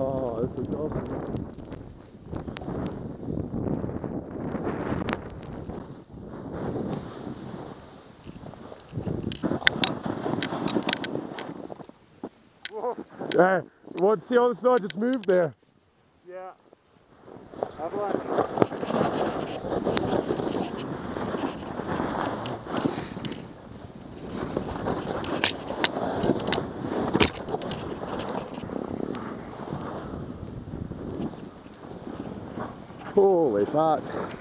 Oh, this looks awesome. Yeah, what? See all the snow just moved there. Yeah. Avalanche. Holy fat.